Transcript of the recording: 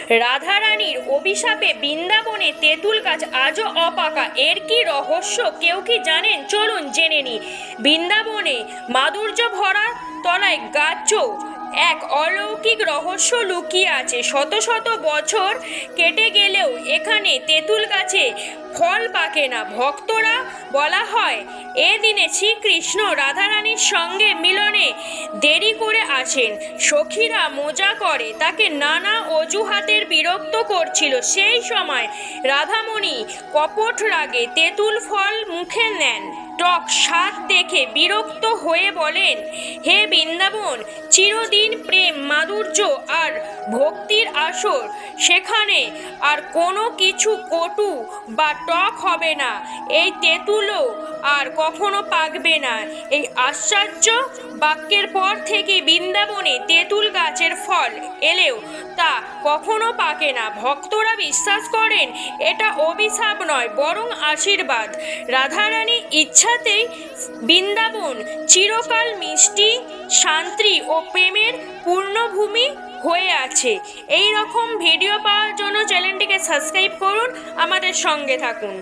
রাধারানীর অভিশাপে বৃন্দাবনে তেঁতুল গাছ আজও অপাকা, এর কি রহস্য কেউ কি জানেন? চলুন জেনে নিই। বৃন্দাবনে মাধুর্য ভরা তলায় গাছ এক অলৌকিক রহস্য লুকিয়ে আছে। শত শত বছর কেটে গেলেও এখানে তেঁতুল গাছে ফল পাকে না। ভক্তরা বলা হয় এ দিনে শ্রীকৃষ্ণ রাধারানীর সঙ্গে মিলনে দেরি করে আসেন। সখীরা মজা করে তাকে নানা অজুহাতের বিরক্ত করছিল। সেই সময় রাধামণি কপট রাগে তেঁতুল ফল মুখে নেন। টক স্বাদ দেখে বিরক্ত হয়ে বলেন, হে বৃন্দাবন, চিরদিন প্রেম মাধুর্য আর ভক্তির আসর, সেখানে আর কোনো কিছু কটু বা টক হবে না। এই তেঁতুলও আর কখনো পাকবে না। এই আশ্চর্য বাক্যের পর থেকে বৃন্দাবনে তেঁতুল গাছের ফল এলেও তা কখনো পাকে না। ভক্তরা বিশ্বাস করেন এটা অভিশাপ নয়, বরং আশীর্বাদ। রাধারানী ইচ্ছাতেই বৃন্দাবন চিরকাল মিষ্টি, শান্তি ও প্রেমের পূর্ণভূমি হয়ে আছে। এই রকম ভিডিও পাওয়ার জন্য চ্যানেলটিকে সাবস্ক্রাইব করুন, আমাদের সঙ্গে থাকুন।